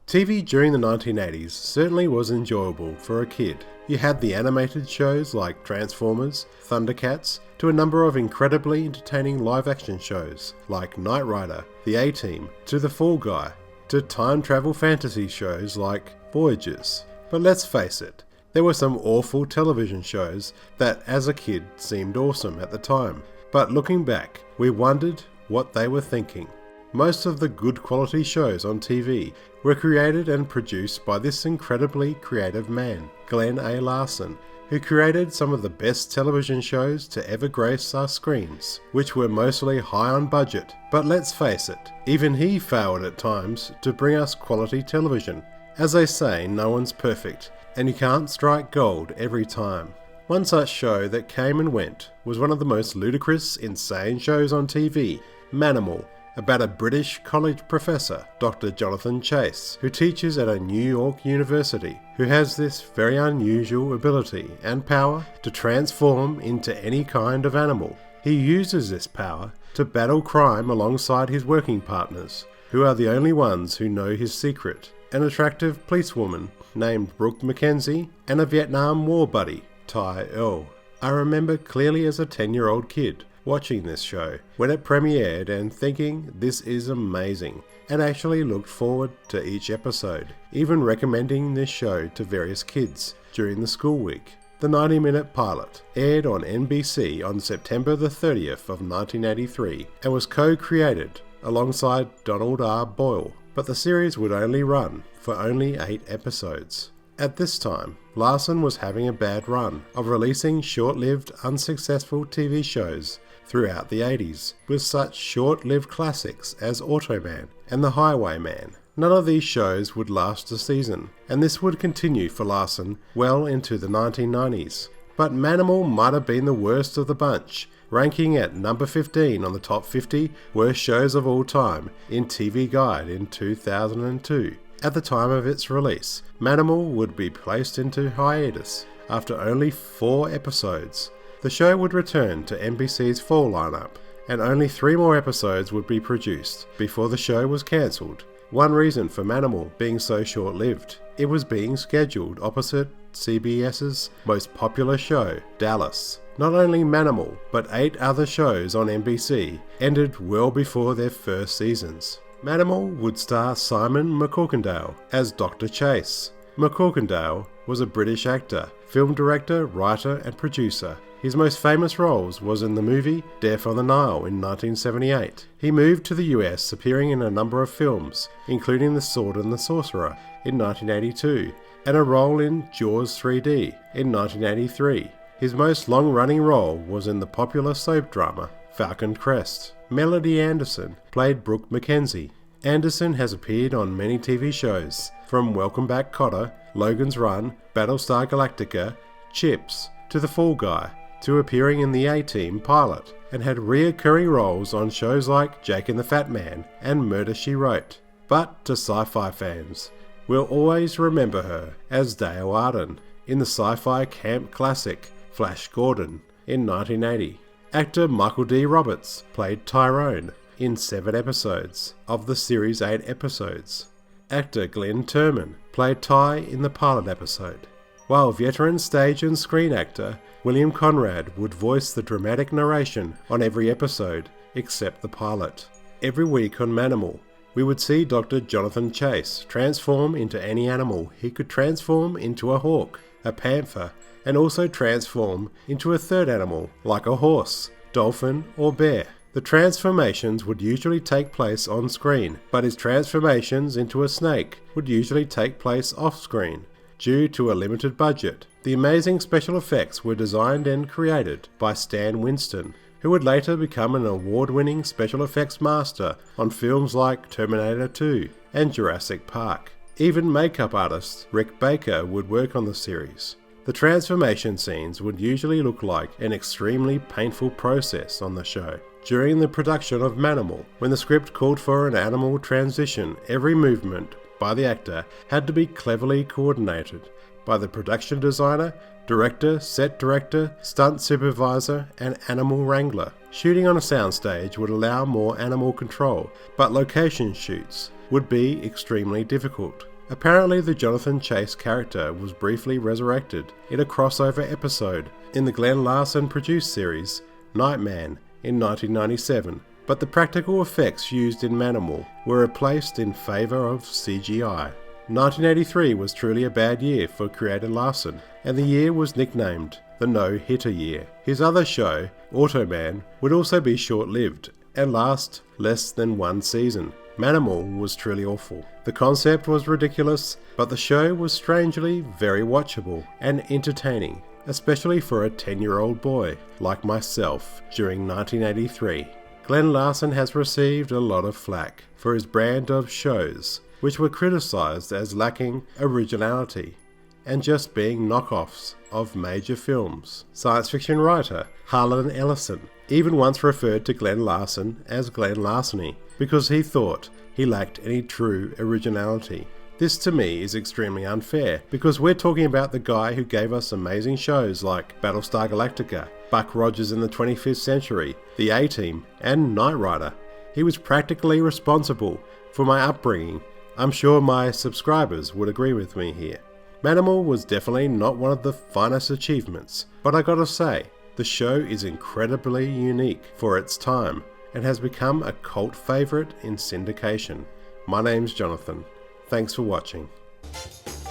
TV during the 1980s certainly was enjoyable for a kid. You had the animated shows like Transformers, Thundercats, to a number of incredibly entertaining live-action shows like Knight Rider, The A-Team, to The Fall Guy, to time travel fantasy shows like Voyagers. But let's face it, there were some awful television shows that as a kid seemed awesome at the time. But looking back, we wondered what they were thinking. Most of the good quality shows on TV were created and produced by this incredibly creative man, Glenn A. Larson, who created some of the best television shows to ever grace our screens, which were mostly high on budget. But let's face it, even he failed at times to bring us quality television. As they say, no one's perfect, and you can't strike gold every time. One such show that came and went was one of the most ludicrous, insane shows on TV, Manimal, about a British college professor, Dr. Jonathan Chase, who teaches at a New York university, who has this very unusual ability and power to transform into any kind of animal. He uses this power to battle crime alongside his working partners, who are the only ones who know his secret, an attractive policewoman named Brooke Mackenzie, and a Vietnam War buddy, Ty Earl. I remember clearly as a 10-year-old kid watching this show when it premiered and thinking this is amazing, and actually looked forward to each episode, even recommending this show to various kids during the school week. The 90-minute pilot aired on NBC on September the 30th of 1983 and was co-created alongside Donald R. Boyle, but the series would only run for only 8 episodes. At this time, Larson was having a bad run of releasing short-lived, unsuccessful TV shows throughout the 80s, with such short-lived classics as Automan and The Highwayman. None of these shows would last a season, and this would continue for Larson well into the 1990s. But Manimal might have been the worst of the bunch, ranking at number 15 on the top 50 worst shows of all time in TV Guide in 2002. At the time of its release, Manimal would be placed into hiatus after only 4 episodes. The show would return to NBC's fall lineup, and only 3 more episodes would be produced before the show was cancelled. One reason for Manimal being so short-lived, it was being scheduled opposite CBS's most popular show, Dallas. Not only Manimal, but 8 other shows on NBC ended well before their first seasons. Manimal would star Simon McCorkindale as Dr. Chase. McCorkindale was a British actor, film director, writer and producer. His most famous roles was in the movie Death on the Nile in 1978. He moved to the US, appearing in a number of films, including The Sword and the Sorcerer in 1982, and a role in Jaws 3D in 1983. His most long-running role was in the popular soap drama Falcon Crest. Melody Anderson played Brooke Mackenzie. Anderson has appeared on many TV shows, from Welcome Back Kotter, Logan's Run, Battlestar Galactica, Chips, to The Fall Guy, to appearing in the A-Team pilot, and had reoccurring roles on shows like Jake and the Fat Man and Murder, She Wrote. But to sci-fi fans, we'll always remember her as Dale Arden in the sci-fi camp classic Flash Gordon in 1980. Actor Michael D. Roberts played Tyrone in 7 episodes of the series' 8 episodes. Actor Glenn Turman played Ty in the pilot episode, while veteran stage and screen actor William Conrad would voice the dramatic narration on every episode except the pilot. Every week on Manimal, we would see Dr. Jonathan Chase transform into any animal. He could transform into a hawk, a panther, and also transform into a third animal like a horse, dolphin or bear. The transformations would usually take place on screen, but his transformations into a snake would usually take place off screen. Due to a limited budget, the amazing special effects were designed and created by Stan Winston, who would later become an award-winning special effects master on films like Terminator 2 and Jurassic Park. Even makeup artist Rick Baker would work on the series. The transformation scenes would usually look like an extremely painful process on the show. During the production of Manimal, when the script called for an animal transition, every movement by the actor had to be cleverly coordinated by the production designer, director, set director, stunt supervisor, and animal wrangler. Shooting on a soundstage would allow more animal control, but location shoots would be extremely difficult. Apparently the Jonathan Chase character was briefly resurrected in a crossover episode in the Glenn Larson produced series Nightman in 1997, but the practical effects used in Manimal were replaced in favour of CGI. 1983 was truly a bad year for creator Larson, and the year was nicknamed the no-hitter year. His other show, Automan, would also be short-lived and last less than one season. Manimal was truly awful. The concept was ridiculous, but the show was strangely very watchable and entertaining, especially for a 10-year-old boy like myself during 1983. Glenn Larson has received a lot of flack for his brand of shows, which were criticised as lacking originality and just being knockoffs of major films. Science fiction writer Harlan Ellison even once referred to Glenn Larson as Glenn Larceny because he thought he lacked any true originality. This to me is extremely unfair because we're talking about the guy who gave us amazing shows like Battlestar Galactica, Buck Rogers in the 25th Century, The A-Team, and Knight Rider. He was practically responsible for my upbringing. I'm sure my subscribers would agree with me here. Manimal was definitely not one of the finest achievements, but I gotta say, the show is incredibly unique for its time and has become a cult favourite in syndication. My name's Jonathan. Thanks for watching.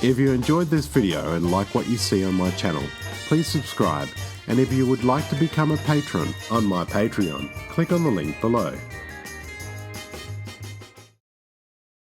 If you enjoyed this video and like what you see on my channel, please subscribe, and if you would like to become a patron on my Patreon, click on the link below.